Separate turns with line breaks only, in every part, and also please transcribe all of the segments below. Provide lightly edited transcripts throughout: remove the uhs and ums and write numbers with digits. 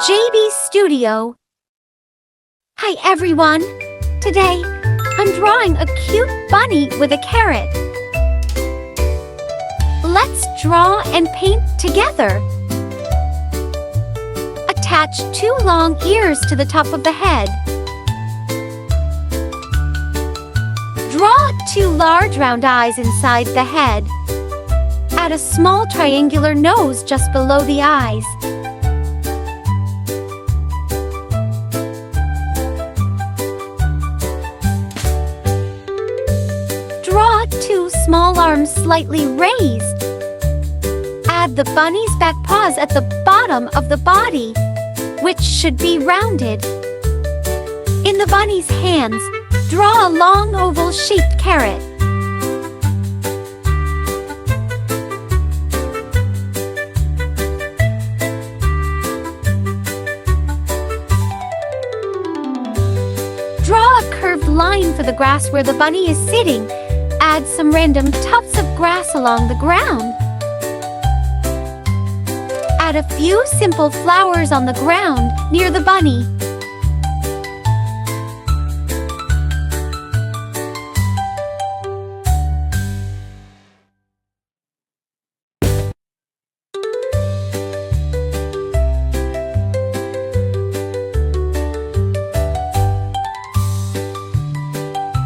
JB Studio. Hi everyone! Today, I'm drawing a cute bunny with a carrot. Let's draw and paint together. Attach 2 long ears to the top of the head. Draw 2 large round eyes inside the head. Add a small triangular nose just below the eyes. Draw 2 small arms slightly raised. Add the bunny's back paws at the bottom of the body, which should be rounded. In the bunny's hands, draw a long oval-shaped carrot. Draw a curved line for the grass where the bunny is sitting. Add some random tufts of grass along the ground. Add a few simple flowers on the ground near the bunny.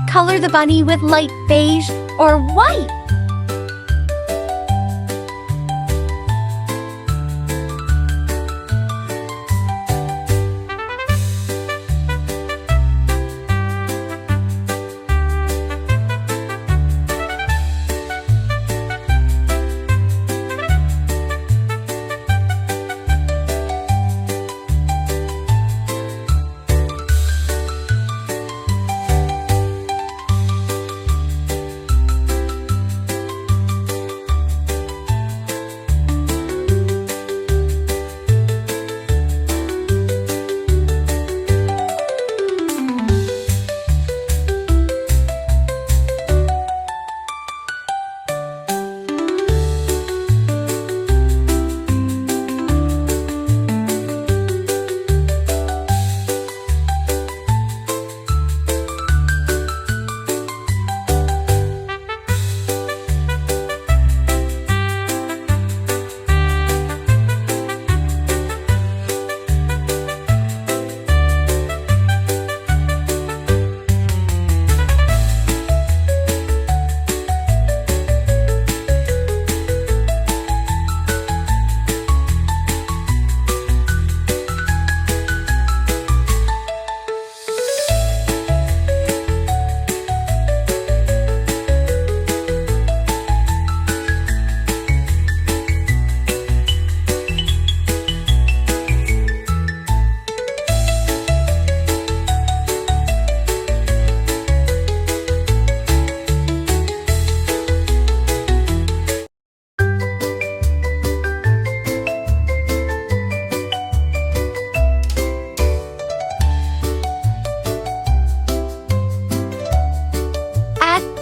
Color the bunny with light beige or white.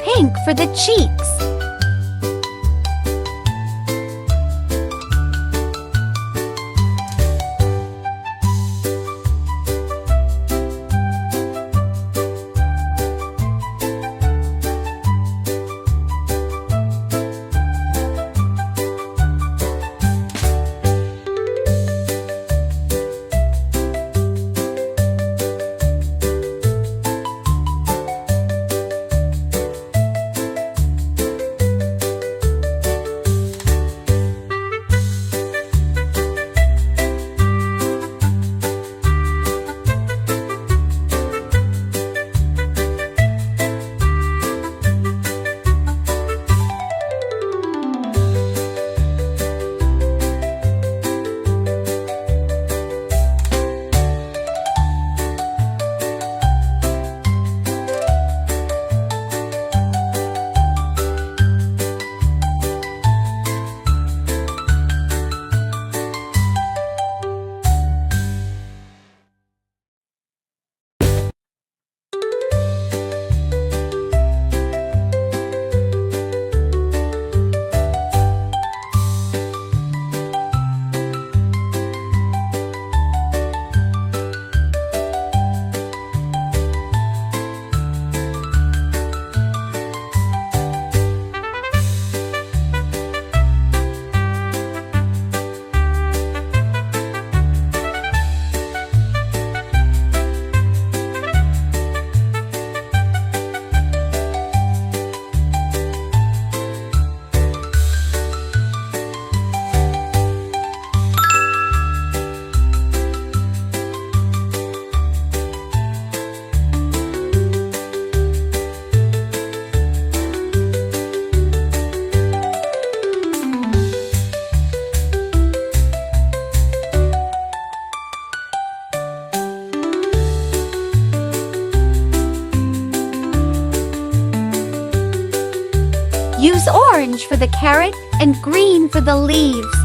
Pink for the cheeks. orange for the carrot and green for the leaves.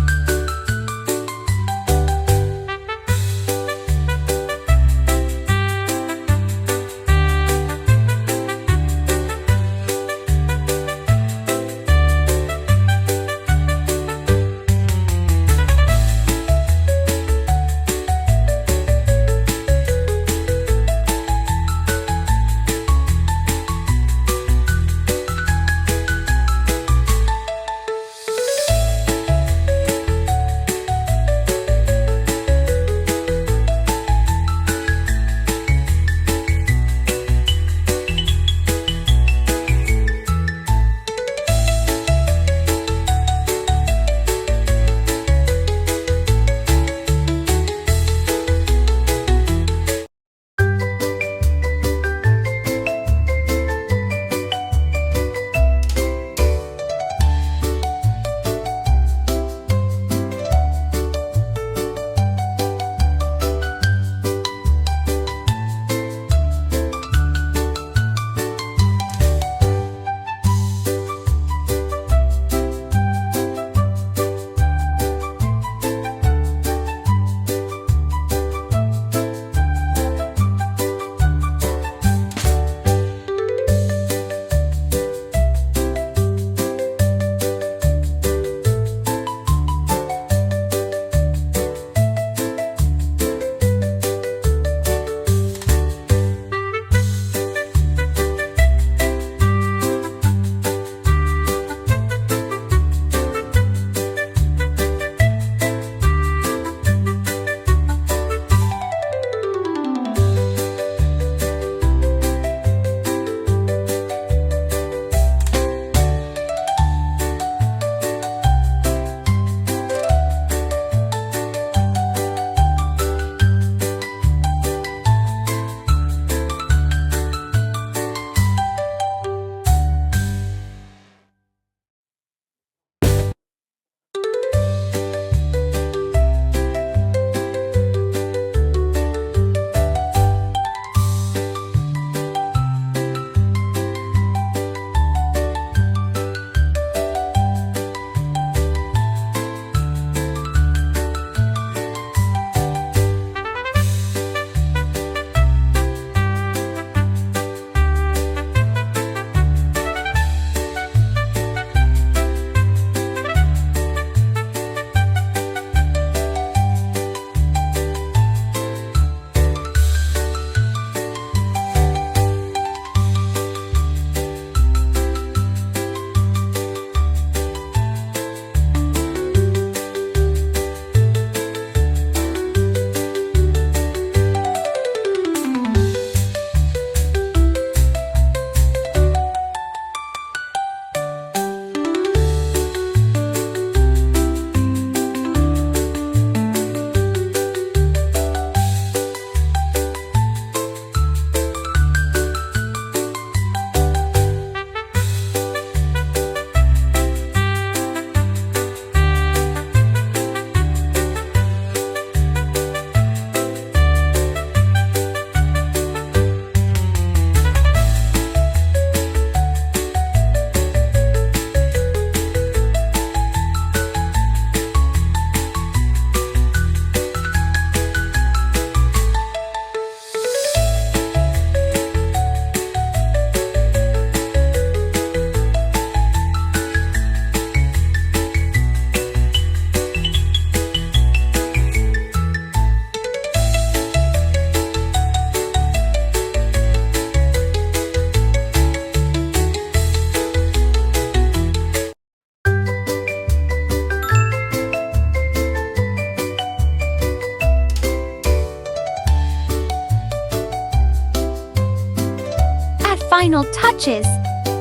final touches,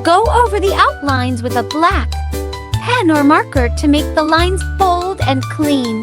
go over the outlines with a black pen or marker to make the lines bold and clean.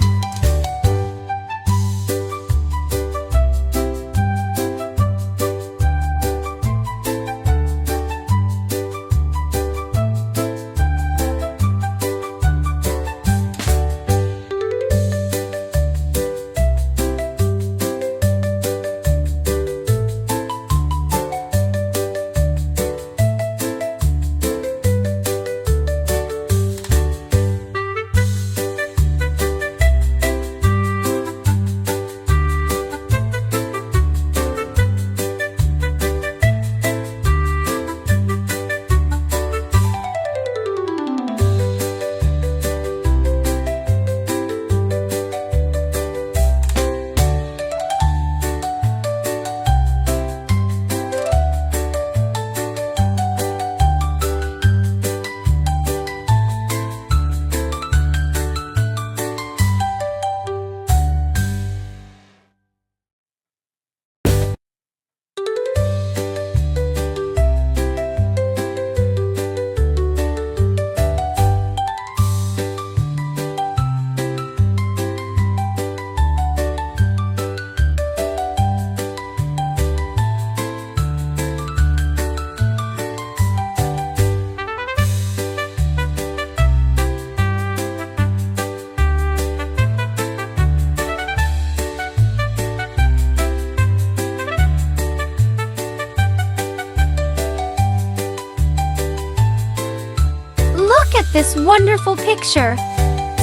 this wonderful picture.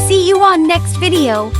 See you on next video.